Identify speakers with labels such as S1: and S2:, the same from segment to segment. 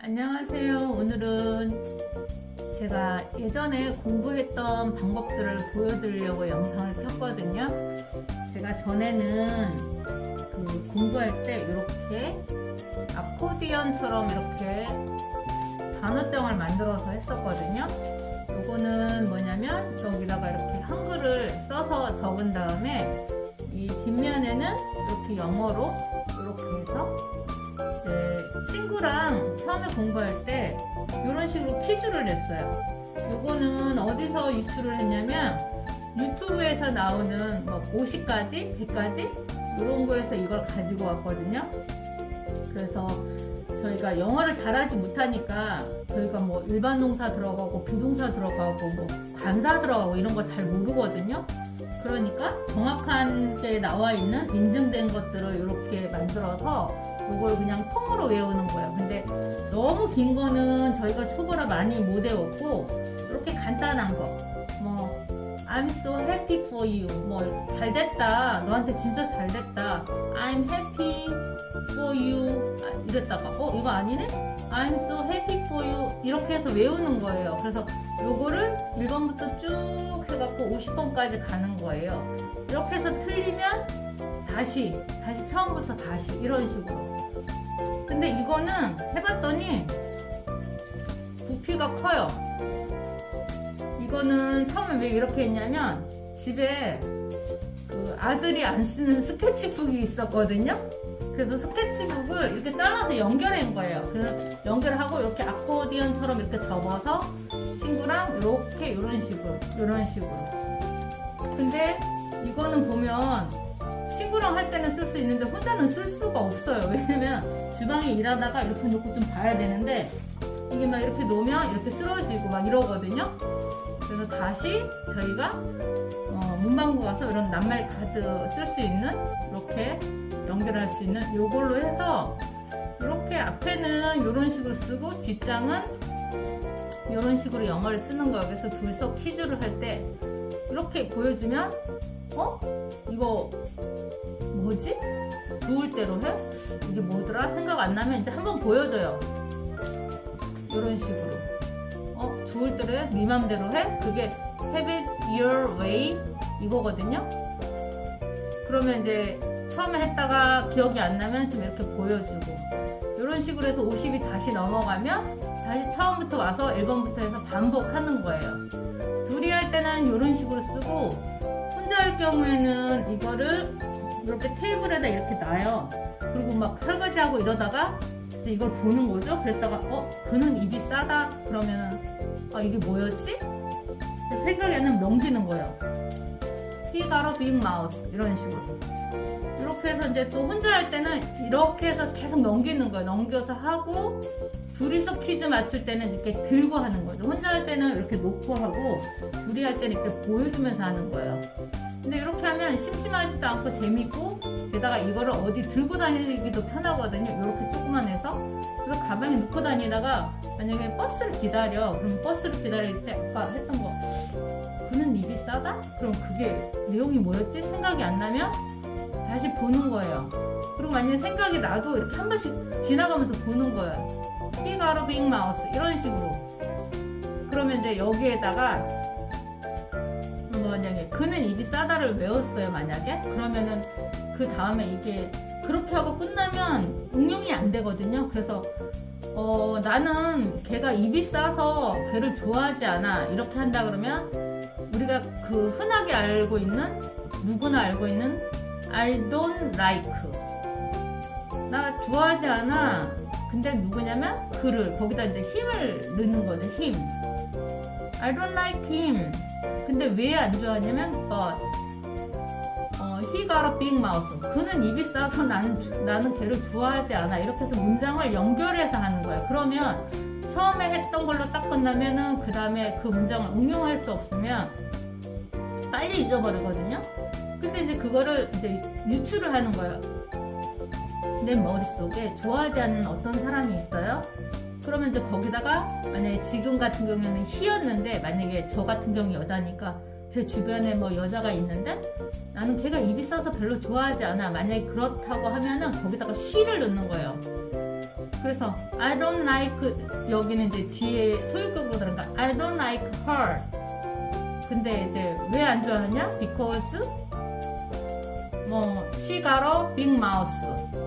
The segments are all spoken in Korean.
S1: 안녕하세요. 오늘은 제가 예전에 공부했던 방법들을 보여드리려고 영상을 켰거든요. 제가 전에는 공부할 때 이렇게 아코디언처럼 이렇게 단어장을 만들어서 했었거든요. 요거는 뭐냐면 여기다가 이렇게 한글을 써서 적은 다음에 이 뒷면에는 이렇게 영어로 이렇게 해서 친구랑 처음에 공부할 때 이런 식으로 퀴즈를 냈어요. 요거는 어디서 유출을 했냐면 유튜브에서 나오는 뭐 50가지, 100가지 이런 거에서 이걸 가지고 왔거든요. 그래서 저희가 영어를 잘하지 못하니까 저희가 뭐 일반 동사 들어가고 비동사 들어가고 뭐 관사 들어가고 이런 거 잘 모르거든요. 그러니까 정확하게 나와 있는 인증된 것들을 이렇게 만들어서 이걸 그냥 통으로 외우는 거예요. 근데 너무 긴 거는 저희가 초보라 많이 못 외웠고 이렇게 간단한 거 뭐 I'm so happy for you 뭐 잘됐다 너한테 진짜 잘됐다 I'm happy for you 이랬다가 이거 아니네? I'm so happy for you 이렇게 해서 외우는 거예요. 그래서 요거를 1번부터 쭉 해갖고 50번까지 가는 거예요. 이렇게 해서 틀리면 다시 처음부터 다시 이런 식으로. 근데 이거는 해봤더니 부피가 커요. 이거는 처음에 왜 이렇게 했냐면 집에 아들이 안 쓰는 스케치북이 있었거든요. 그래서 스케치북을 이렇게 잘라서 연결한 거예요. 그래서 연결하고 이렇게 아코디언처럼 이렇게 접어서 친구랑 이렇게 이런 식으로. 근데 이거는 보면 친구랑 할 때는 쓸 수 있는데 혼자는 쓸 수가 없어요. 왜냐면 주방에 일하다가 이렇게 놓고 좀 봐야 되는데 이게 막 이렇게 놓으면 이렇게 쓰러지고 막 이러거든요. 그래서 다시 저희가 문방구 가서 이런 낱말 카드 쓸 수 있는 이렇게 연결할 수 있는 이걸로 해서 이렇게 앞에는 이런 식으로 쓰고 뒷장은 이런 식으로 영어를 쓰는 거예요. 그래서 둘이서 퀴즈를 할 때 이렇게 보여주면 이거 뭐지? 좋을 대로 해? 이게 뭐더라? 생각 안 나면 이제 한번 보여줘요. 이런 식으로. 좋을 대로 해? 네 맘대로 해? 그게 have it your way 이거거든요. 그러면 이제 처음에 했다가 기억이 안 나면 좀 이렇게 보여주고 이런 식으로 해서 50이 다시 넘어가면 다시 처음부터 와서 1번부터 해서 반복하는 거예요. 둘이 할 때는 이런 식으로 쓰고 혼자 할 경우에는 이거를 이렇게 테이블에다 이렇게 놔요. 그리고 막 설거지하고 이러다가 이제 이걸 보는 거죠. 그랬다가 그는 입이 싸다 그러면은 이게 뭐였지? 생각이 안 나면 넘기는 거예요. He got a big mouth 이런 식으로. 이렇게 해서 이제 또 혼자 할 때는 이렇게 해서 계속 넘기는 거예요. 넘겨서 하고 둘이서 퀴즈 맞출 때는 이렇게 들고 하는 거죠. 혼자 할 때는 이렇게 놓고 하고 둘이 할 때는 이렇게 보여주면서 하는 거예요. 근데 이렇게 하면 심심하지도 않고 재밌고 게다가 이거를 어디 들고 다니기도 편하거든요. 이렇게 조그만 해서. 그래서 가방에 넣고 다니다가 만약에 버스를 기다려. 그럼 버스를 기다릴 때 아까 했던 거 그는 입이 싸다? 그럼 그게 내용이 뭐였지? 생각이 안 나면 다시 보는 거예요. 그리고 만약에 생각이 나도 이렇게 한 번씩 지나가면서 보는 거예요. He got a big mouth 이런 식으로. 그러면 이제 여기에다가 만약에 그는 입이 싸다를 외웠어요. 만약에 그러면은 그 다음에 이게 그렇게 하고 끝나면 응용이 안 되거든요. 그래서 나는 걔가 입이 싸서 걔를 좋아하지 않아 이렇게 한다 그러면 우리가 그 흔하게 알고 있는 누구나 알고 있는 I don't like 나 좋아하지 않아. 근데 누구냐면 그를 거기다 이제 힘을 넣는 거죠. 힘. I don't like him. 근데 왜 안 좋아하냐면 he got a big mouth. 그는 입이 싸서 나는 걔를 좋아하지 않아. 이렇게 해서 문장을 연결해서 하는 거예요. 그러면 처음에 했던 걸로 딱 끝나면은 그 다음에 그 문장을 응용할 수 없으면 빨리 잊어버리거든요. 근데 이제 그거를 이제 유추를 하는 거예요. 내 머릿속에 좋아하지 않는 어떤 사람이 있어요. 그러면 이제 거기다가 만약에 지금 같은 경우에는 he였는데 만약에 저 같은 경우 여자니까 제 주변에 뭐 여자가 있는데 나는 걔가 입이 싸서 별로 좋아하지 않아. 만약에 그렇다고 하면은 거기다가 she를 넣는 거예요. 그래서 I don't like 여기는 이제 뒤에 소유격으로 들어가 I don't like her. 근데 이제 왜 안 좋아하냐? Because 뭐 she got a big mouth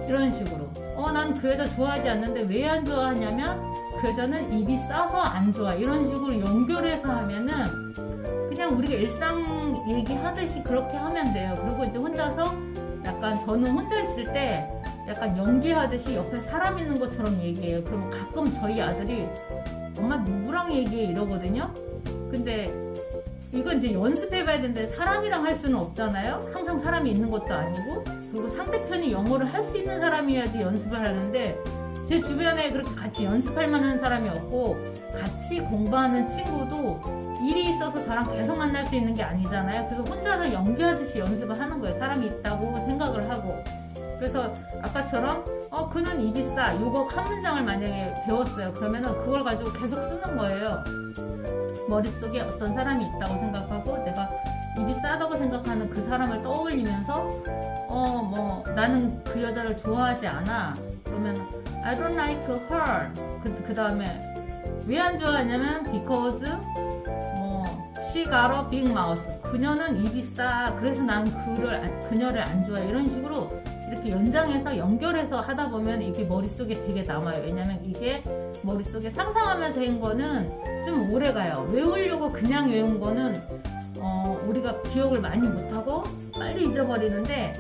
S1: 이런 식으로. 난 그 여자 좋아하지 않는데 왜 안 좋아하냐면 그 여자는 입이 싸서 안 좋아. 이런 식으로 연결해서 하면은 그냥 우리가 일상 얘기하듯이 그렇게 하면 돼요. 그리고 이제 혼자서 약간 저는 혼자 있을 때 약간 연기하듯이 옆에 사람 있는 것처럼 얘기해요. 그러면 가끔 저희 아들이 엄마 누구랑 얘기해 이러거든요. 근데 이건 이제 연습해봐야 되는데 사람이랑 할 수는 없잖아요. 항상 사람이 있는 것도 아니고. 그리고 상대편이 영어를 할 수 있는 사람이어야지 연습을 하는데 제 주변에 그렇게 같이 연습할 만한 사람이 없고 같이 공부하는 친구도 일이 있어서 저랑 계속 만날 수 있는 게 아니잖아요. 그래서 혼자서 연기하듯이 연습을 하는 거예요. 사람이 있다고 생각을 하고. 그래서 아까처럼 그는 입이 싸 요거 한 문장을 만약에 배웠어요. 그러면은 그걸 가지고 계속 쓰는 거예요. 머릿속에 어떤 사람이 있다고 생각하고 내가 입이 싸다고 생각하는 그 사람을 떠올리면서 뭐 나는 그 여자를 좋아하지 않아. 그러면 I don't like her. 그 다음에 왜 안 좋아하냐면 because 뭐 she got a big mouth. 그녀는 입이 싸. 그래서 난 그녀를 안 좋아해. 이런 식으로 이렇게 연장해서 연결해서 하다 보면 이게 머릿속에 되게 남아요. 왜냐면 이게 머릿속에 상상하면서 한 거는 좀 오래 가요. 외우려고 그냥 외운 거는 우리가 기억을 많이 못하고 빨리 잊어버리는데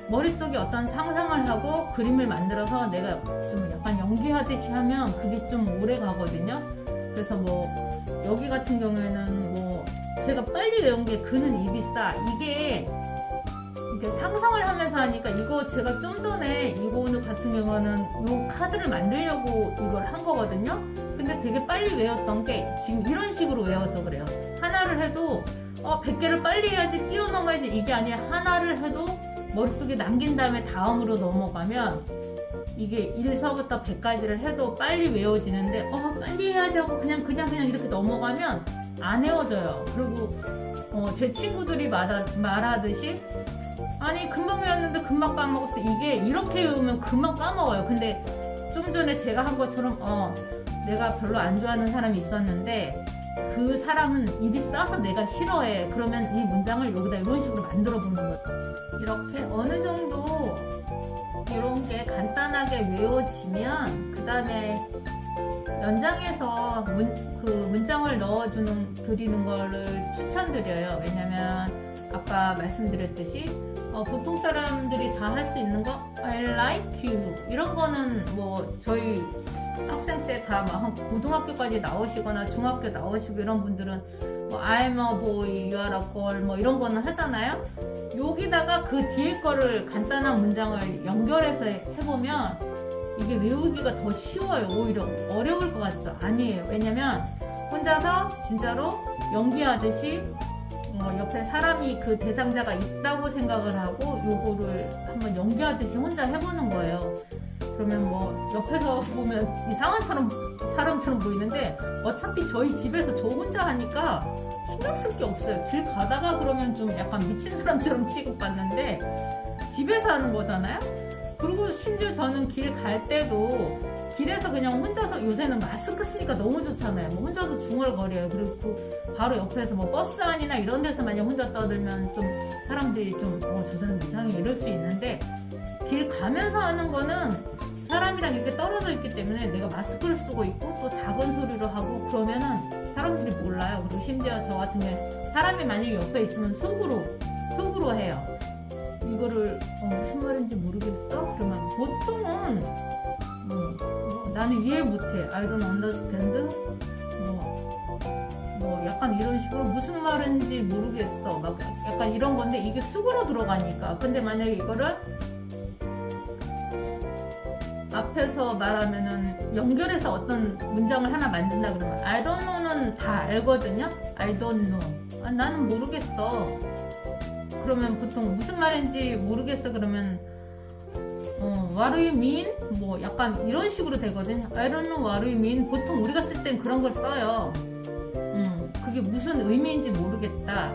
S1: 머릿속에 어떤 상상을 하고 그림을 만들어서 내가 좀 약간 연기하듯이 하면 그게 좀 오래 가거든요. 그래서 뭐 여기 같은 경우에는 뭐 제가 빨리 외운 게 그는 입이 싸. 이게 상상을 하면서 하니까 이거 제가 좀 전에 이거 같은 경우는 이 카드를 만들려고 이걸 한 거거든요. 근데 되게 빨리 외웠던 게 지금 이런 식으로 외워서 그래요. 하나를 해도 100개를 빨리 해야지 뛰어넘어야지 이게 아니라 하나를 해도 머릿속에 남긴 다음에 다음으로 넘어가면 이게 1서부터 100까지를 해도 빨리 외워지는데 빨리 해야지 하고 그냥 이렇게 넘어가면 안 외워져요. 그리고 제 친구들이 말하듯이 아니 금방 외웠는데 금방 까먹었어. 이게 이렇게 외우면 금방 까먹어요. 근데 좀 전에 제가 한 것처럼 내가 별로 안 좋아하는 사람이 있었는데 그 사람은 입이 싸서 내가 싫어해. 그러면 이 문장을 여기다 이런 식으로 만들어 보는 거예요. 이렇게 어느 정도 이런 게 간단하게 외워지면 그 다음에 연장해서 문장을 드리는 거를 추천드려요. 왜냐면 아까 말씀드렸듯이 보통 사람들이 다 할 수 있는 거 I like you 이런 거는 뭐 저희 학생 때 다 막 고등학교까지 나오시거나 중학교 나오시고 이런 분들은 뭐 I'm a boy, you are a girl 뭐 이런 거는 하잖아요. 여기다가 그 뒤에 거를 간단한 문장을 연결해서 해보면 이게 외우기가 더 쉬워요. 오히려 어려울 것 같죠? 아니에요. 왜냐면 혼자서 진짜로 연기하듯이 옆에 사람이 그 대상자가 있다고 생각을 하고 요거를 한번 연기하듯이 혼자 해보는 거예요. 그러면 뭐 옆에서 보면 이상한 사람처럼 보이는데 어차피 저희 집에서 저 혼자 하니까 신경 쓸 게 없어요. 길 가다가 그러면 좀 약간 미친 사람처럼 취급받는데 집에서 하는 거잖아요. 그리고 심지어 저는 길 갈 때도 길에서 그냥 혼자서 요새는 마스크 쓰니까 너무 좋잖아요. 뭐 혼자서 중얼거려요. 그리고 바로 옆에서 뭐 버스 안이나 이런 데서 만약 혼자 떠들면 좀 사람들이 좀 저 사람 이상해 이럴 수 있는데 길 가면서 하는 거는 사람이랑 이렇게 떨어져 있기 때문에 내가 마스크를 쓰고 있고 또 작은 소리로 하고 그러면은 사람들이 몰라요. 그리고 심지어 저 같은 경우에 사람이 만약에 옆에 있으면 속으로 해요. 이거를 무슨 말인지 모르겠어? 그러면 보통은 나는 이해 못해. I don't understand. 뭐 약간 이런 식으로 무슨 말인지 모르겠어. 막 약간 이런 건데 이게 속으로 들어가니까. 근데 만약에 이거를 앞에서 말하면은 연결해서 어떤 문장을 하나 만든다 그러면 I don't know는 다 알거든요. I don't know. 나는 모르겠어. 그러면 보통 무슨 말인지 모르겠어 그러면 what do you mean? 뭐 약간 이런 식으로 되거든요. I don't know what do you mean. 보통 우리가 쓸 땐 그런 걸 써요. 그게 무슨 의미인지 모르겠다.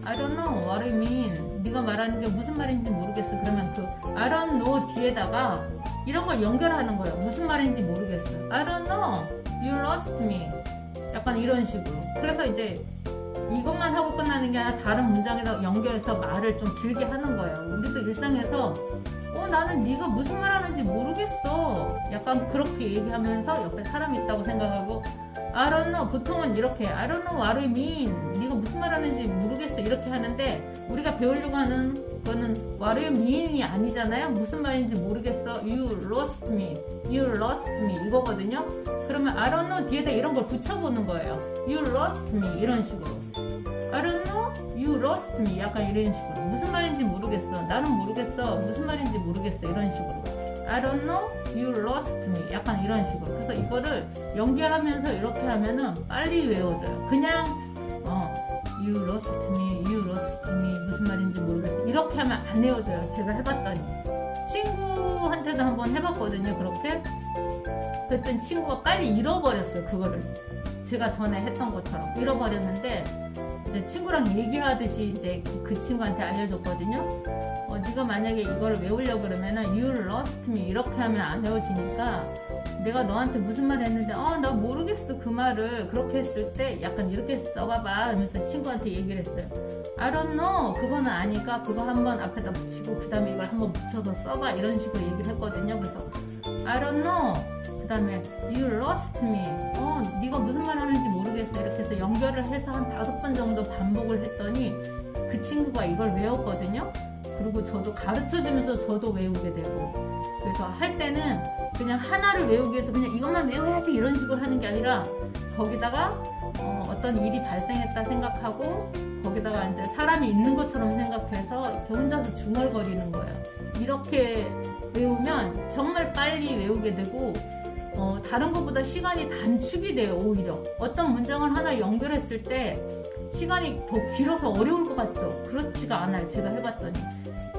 S1: I I don't know what you mean. 네가 말하는 게 무슨 말인지 모르겠어. 그러면 그 I don't know 뒤에다가 이런 걸 연결하는 거예요. 무슨 말인지 모르겠어. I don't know. You lost me. 약간 이런 식으로. 그래서 이제 이것만 하고 끝나는 게 아니라 다른 문장에다 연결해서 말을 좀 길게 하는 거예요. 우리도 일상에서 나는 네가 무슨 말 하는지 모르겠어. 약간 그렇게 얘기하면서 옆에 사람이 있다고 생각하고 I don't know. 보통은 이렇게 I don't know what you mean. 네가 무슨 말 하는지 모르겠어. 이렇게 하는데 우리가 배우려고 하는 거는 what you mean이 아니잖아요. 무슨 말인지 모르겠어. You lost me. You lost me. 이거거든요. 그러면 I don't know 뒤에다 이런 걸 붙여보는 거예요. You lost me. 이런 식으로. I don't know. You lost me. 약간 이런 식으로. 무슨 말인지 모르겠어. 나는 모르겠어. 무슨 말인지 모르겠어. 이런 식으로. I don't know. You lost me. 약간 이런 식으로. 그래서 이거를 연결하면서 이렇게 하면은 빨리 외워져요. 그냥 You lost me. You lost me. 무슨 말인지 모르겠어. 이렇게 하면 안 외워져요. 제가 해봤더니. 친구한테도 한번 해봤거든요. 그렇게. 그랬더니 친구가 빨리 잃어버렸어요. 그거를. 제가 전에 했던 것처럼 잃어버렸는데 이제 친구랑 얘기하듯이 이제 그 친구한테 알려줬거든요. 네가 만약에 이걸 외우려고 그러면은 You lost me 이렇게 하면 안 외워지니까 내가 너한테 무슨 말 했는데 나 모르겠어 그 말을 그렇게 했을 때 약간 이렇게 써봐봐 하면서 친구한테 얘기를 했어요. I don't know 그거는 아니까 그거 한번 앞에다 붙이고 그 다음에 이걸 한번 붙여서 써봐 이런 식으로 얘기를 했거든요. 그래서 I don't know 그 다음에 You lost me 네가 무슨 말 하는지 모르겠어 이렇게 해서 연결을 해서 한 5번 정도 반복을 했더니 그 친구가 이걸 외웠거든요. 그리고 저도 가르쳐주면서 저도 외우게 되고 그래서 할 때는 그냥 하나를 외우기 위해서 그냥 이것만 외워야지 이런 식으로 하는 게 아니라 거기다가 어떤 일이 발생했다 생각하고 거기다가 이제 사람이 있는 것처럼 생각해서 이렇게 혼자서 중얼거리는 거예요. 이렇게 외우면 정말 빨리 외우게 되고 다른 것보다 시간이 단축이 돼요. 오히려 어떤 문장을 하나 연결했을 때 시간이 더 길어서 어려울 것 같죠? 그렇지가 않아요. 제가 해봤더니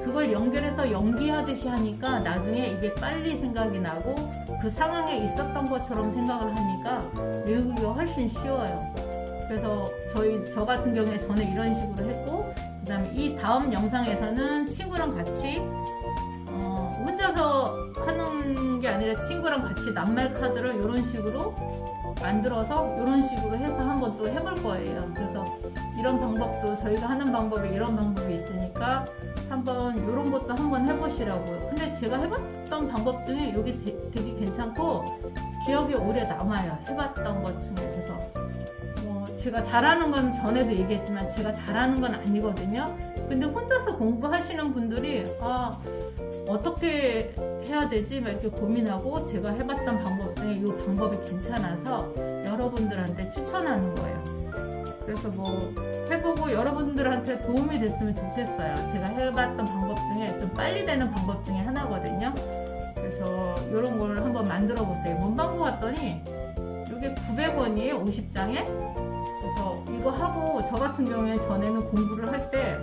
S1: 그걸 연결해서 연기하듯이 하니까 나중에 이게 빨리 생각이 나고 그 상황에 있었던 것처럼 생각을 하니까 외우기가 훨씬 쉬워요. 그래서 저 같은 경우에 전에 이런 식으로 했고 그 다음에 이 다음 영상에서는 친구랑 같이 혼자서 하는 게 아니라 친구랑 같이 낱말 카드를 이런 식으로 만들어서 이런 식으로 해서 한번 또 해볼 거예요. 그래서 이런 방법도 저희가 하는 방법에 이런 방법이 있으니까 한번 이런 것도 한번 해보시라고요. 근데 제가 해봤던 방법 중에 이게 되게 괜찮고 기억에 오래 남아요. 해봤던 것 중에. 그래서 제가 잘하는 건 전에도 얘기했지만 제가 잘하는 건 아니거든요. 근데 혼자서 공부하시는 분들이 어떻게 해야 되지? 막 이렇게 고민하고 제가 해봤던 방법 중에 이 방법이 괜찮아서 여러분들한테 추천하는 거예요. 그래서 해보고 여러분들한테 도움이 됐으면 좋겠어요. 제가 해봤던 방법 중에 좀 빨리 되는 방법 중에 하나거든요. 그래서 이런 걸 한번 만들어 보세요. 문방구 갔더니 이게 900원이에요. 50장에. 그래서 이거 하고 저 같은 경우에 전에는 공부를 할 때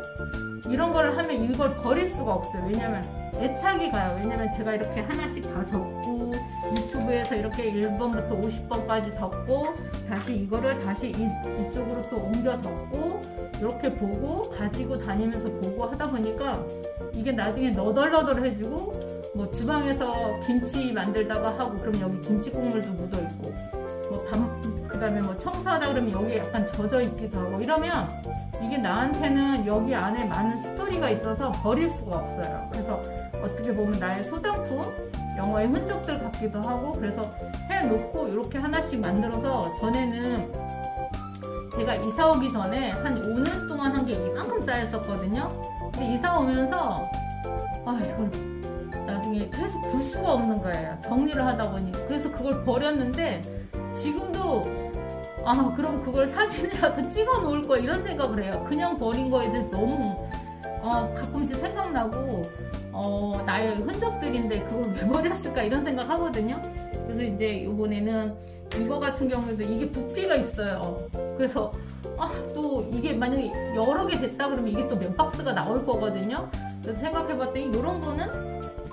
S1: 이런 걸 하면 이걸 버릴 수가 없어요. 왜냐면 애착이 가요. 왜냐면 제가 이렇게 하나씩 다 적고 유튜브에서 이렇게 1번부터 50번까지 적고 다시 이거를 다시 이쪽으로 또 옮겨 적고 이렇게 보고 가지고 다니면서 보고 하다 보니까 이게 나중에 너덜너덜해지고 주방에서 김치 만들다가 하고 그럼 여기 김치 국물도 묻어 있고 그 다음에 청소하다 그러면 여기 약간 젖어 있기도 하고 이러면 이게 나한테는 여기 안에 많은 스토리가 있어서 버릴 수가 없어요. 그래서 어떻게 보면 나의 소장품, 영어의 흔적들 같기도 하고 그래서 해놓고 이렇게 하나씩 만들어서 전에는 제가 이사 오기 전에 한 5년 동안 한 게 이만큼 쌓였었거든요. 근데 이사 오면서 이걸 나중에 계속 둘 수가 없는 거예요. 정리를 하다 보니. 그래서 그걸 버렸는데 지금도 그럼 그걸 사진이라도 찍어 놓을 거 이런 생각을 해요. 그냥 버린 거에 대해서 너무 가끔씩 생각나고 나의 흔적들인데 그걸 왜 버렸을까 이런 생각 하거든요. 그래서 이제 이번에는 이거 같은 경우에도 이게 부피가 있어요. 그래서 또 이게 만약에 여러 개 됐다 그러면 이게 또 몇 박스가 나올 거거든요. 그래서 생각해봤더니 이런 거는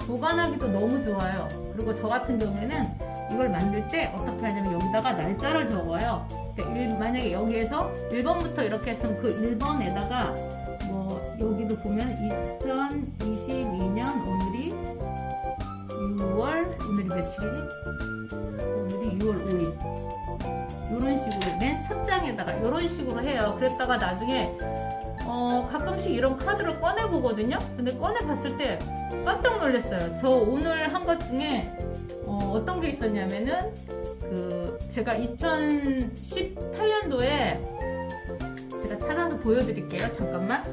S1: 보관하기도 너무 좋아요. 그리고 저 같은 경우에는 이걸 만들 때 어떻게 하냐면 여기다가 날짜를 적어요. 그러니까 만약에 여기에서 1번부터 이렇게 했으면 그 1번에다가 여기도 보면 2022년 오늘이 6월, 오늘이 며칠이니? 오늘이 6월 5일. 이런 식으로 맨 첫 장에다가 이런 식으로 해요. 그랬다가 나중에 가끔씩 이런 카드를 꺼내 보거든요. 근데 꺼내 봤을 때 깜짝 놀랐어요. 저 오늘 한 것 중에 어떤 게 있었냐면은 제가 2018년도에 제가 찾아서 보여드릴게요. 잠깐만.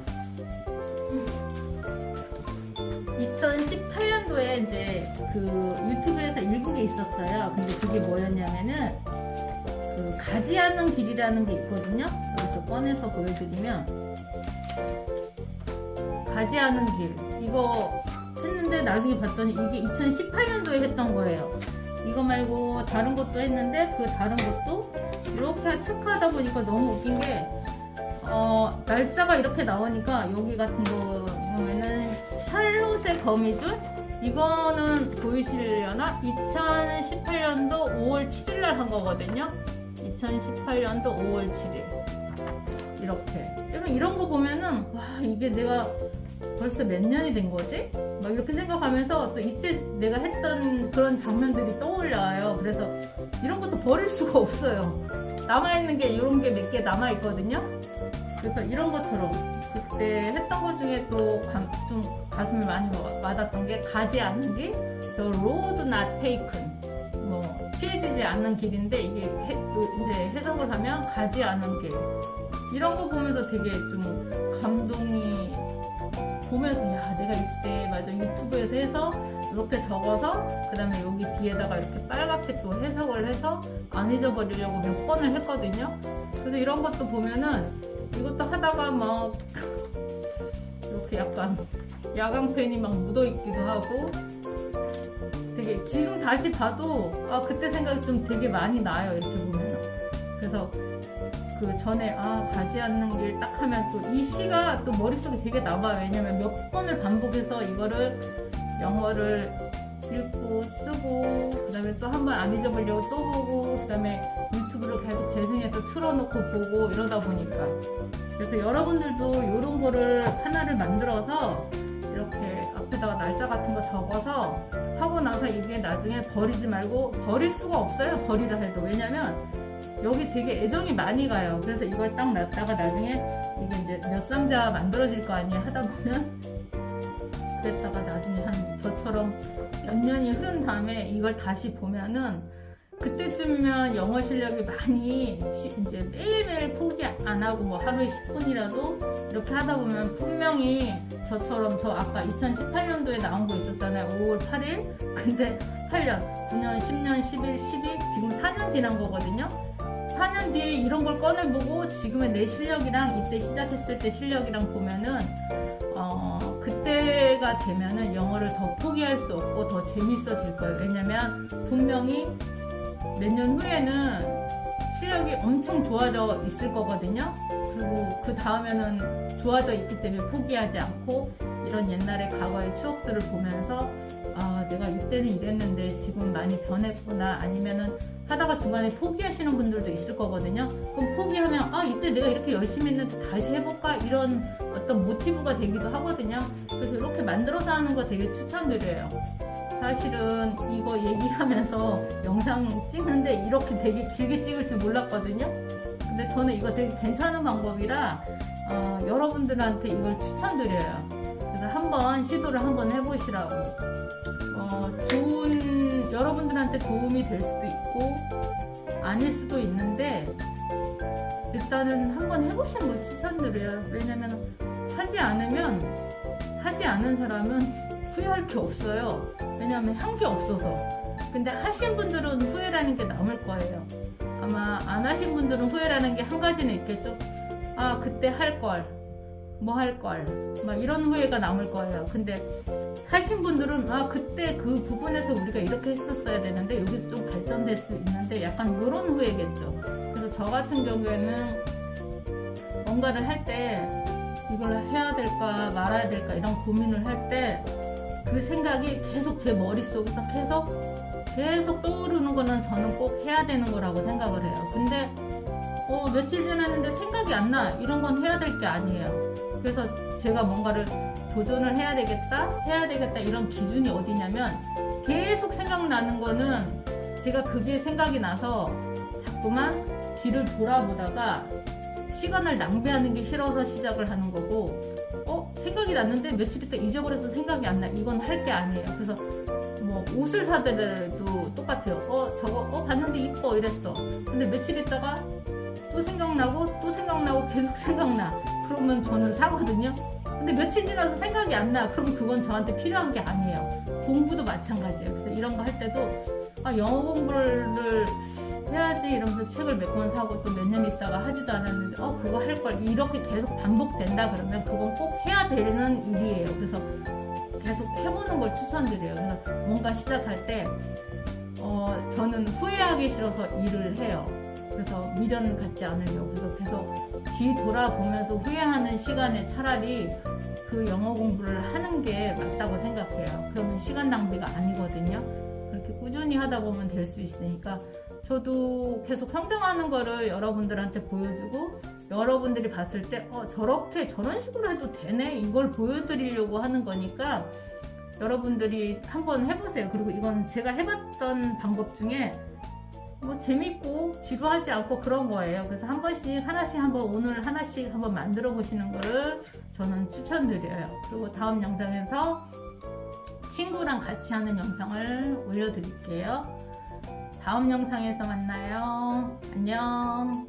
S1: 2018년도에 이제 유튜브에서 읽은 게 있었어요. 근데 그게 뭐였냐면은 가지 않는 길이라는 게 있거든요. 여기서 꺼내서 보여드리면 가지 않은 길 이거 했는데 나중에 봤더니 이게 2018년도에 했던 거예요. 이거 말고 다른 것도 했는데 그 다른 것도 이렇게 체크하다 보니까 너무 웃긴 게 날짜가 이렇게 나오니까 여기 같은 경우에는 샬롯의 거미줄 이거는 보이시려나? 2018년도 5월 7일 날 한 거거든요. 2018년도 5월 7일 이렇게 이런 거 보면은 와 이게 내가 벌써 몇 년이 된 거지? 막 이렇게 생각하면서 또 이때 내가 했던 그런 장면들이 떠올라요. 그래서 이런 것도 버릴 수가 없어요. 남아있는 게 이런 게 몇 개 남아있거든요. 그래서 이런 것처럼 그때 했던 것 중에 또 좀 가슴이 많이 와닿았던 게 가지 않는 길, The Road Not Taken 취해지지 않는 길인데 이게 이제 해석을 하면 가지 않은 길 이런 거 보면서 되게 좀 감동이 보면서 야 내가 이때 맞아 유튜브에서 해서 이렇게 적어서 그 다음에 여기 뒤에다가 이렇게 빨갛게 또 해석을 해서 안 잊어버리려고 몇 번을 했거든요. 그래서 이런 것도 보면은 이것도 하다가 막 이렇게 약간 야광펜이 막 묻어있기도 하고 되게 지금 다시 봐도 그때 생각이 좀 되게 많이 나요. 이렇게 보면 그래서 그 전에 가지 않는 길 딱 하면 또 이 시가 또 머릿속에 되게 남아요. 왜냐면 몇 번을 반복해서 이거를 영어를 읽고 쓰고 그 다음에 또 한 번 안 잊어보려고 또 보고 그 다음에 유튜브를 계속 재생해 또 틀어놓고 보고 이러다 보니까 그래서 여러분들도 이런 거를 하나를 만들어서 이렇게 앞에다가 날짜 같은 거 적어서 하고 나서 이게 나중에 버리지 말고 버릴 수가 없어요. 버리라 해도 왜냐면 여기 되게 애정이 많이 가요. 그래서 이걸 딱 놨다가 나중에 이게 이제 몇 상자 만들어질 거 아니에요. 하다 보면 그랬다가 나중에 한 저처럼 몇 년이 흐른 다음에 이걸 다시 보면은 그때쯤이면 영어 실력이 많이 이제 매일매일 포기 안 하고 뭐 하루에 10분이라도 이렇게 하다 보면 분명히 저처럼 저 아까 2018년도에 나온 거 있었잖아요. 5월 8일. 근데 8년, 9년, 10년, 11, 12 지금 4년 지난 거거든요. 4년 뒤에 이런 걸 꺼내보고 지금의 내 실력이랑 이때 시작했을 때 실력이랑 보면은 그때가 되면은 영어를 더 포기할 수 없고 더 재밌어질 거예요. 왜냐면 분명히 몇 년 후에는 실력이 엄청 좋아져 있을 거거든요. 그리고 그 다음에는 좋아져 있기 때문에 포기하지 않고 이런 옛날의 과거의 추억들을 보면서 내가 이때는 이랬는데 지금 많이 변했구나 아니면은 하다가 중간에 포기하시는 분들도 있을 거거든요. 그럼 포기하면 이때 내가 이렇게 열심히 했는데 다시 해볼까 이런 어떤 모티브가 되기도 하거든요. 그래서 이렇게 만들어서 하는 거 되게 추천드려요. 사실은 이거 얘기하면서 영상 찍는데 이렇게 되게 길게 찍을 줄 몰랐거든요. 근데 저는 이거 되게 괜찮은 방법이라 여러분들한테 이걸 추천드려요. 그래서 한번 시도를 한번 해보시라고. 여러분들한테 도움이 될 수도 있고 아닐 수도 있는데 일단은 한번 해보시는 걸 추천드려요. 왜냐면 하지 않은 사람은 후회할 게 없어요. 왜냐면 한 게 없어서. 근데 하신 분들은 후회라는 게 남을 거예요. 아마 안 하신 분들은 후회라는 게 한 가지는 있겠죠. 그때 할 걸 막 이런 후회가 남을 거예요. 근데 하신 분들은 그때 그 부분에서 우리가 이렇게 했었어야 되는데 여기서 좀 발전될 수 있는데 약간 이런 후회겠죠. 그래서 저 같은 경우에는 뭔가를 할 때 이걸 해야 될까 말아야 될까 이런 고민을 할 때 그 생각이 계속 제 머릿속에서 계속 떠오르는 거는 저는 꼭 해야 되는 거라고 생각을 해요. 근데 며칠 지났는데 생각이 안 나. 이런 건 해야 될 게 아니에요. 그래서 제가 뭔가를 도전을 해야 되겠다 이런 기준이 어디냐면 계속 생각나는 거는 제가 그게 생각이 나서 자꾸만 뒤를 돌아보다가 시간을 낭비하는 게 싫어서 시작을 하는 거고 생각이 났는데 며칠 있다 잊어버려서 생각이 안 나. 이건 할 게 아니에요. 그래서 뭐 옷을 사더라도 똑같아요. 저거 봤는데 이뻐 이랬어. 근데 며칠 있다가 또 생각나고 계속 생각나. 그러면 저는 사거든요. 근데 며칠 지나서 생각이 안 나. 그럼 그건 저한테 필요한 게 아니에요. 공부도 마찬가지예요. 그래서 이런 거 할 때도 영어 공부를 해야지 이러면서 책을 몇 권 사고 또 몇 년 있다가 하지도 않았는데 그거 할 걸 이렇게 계속 반복된다 그러면 그건 꼭 해야 되는 일이에요. 그래서 계속 해보는 걸 추천드려요. 그래서 뭔가 시작할 때 저는 후회하기 싫어서 일을 해요. 그래서 미련 갖지 않으려고. 그래서 계속 뒤 돌아보면서 후회하는 시간에 차라리 그 영어 공부를 하는 게 맞다고 생각해요. 그러면 시간 낭비가 아니거든요. 그렇게 꾸준히 하다 보면 될 수 있으니까 저도 계속 성장하는 거를 여러분들한테 보여주고 여러분들이 봤을 때 저런 식으로 해도 되네 이걸 보여드리려고 하는 거니까 여러분들이 한번 해보세요. 그리고 이건 제가 해봤던 방법 중에 재밌고 지루하지 않고 그런 거예요. 그래서 한 번씩 하나씩 오늘 하나씩 한번 만들어 보시는 거를 저는 추천드려요. 그리고 다음 영상에서 친구랑 같이 하는 영상을 올려드릴게요. 다음 영상에서 만나요. 안녕.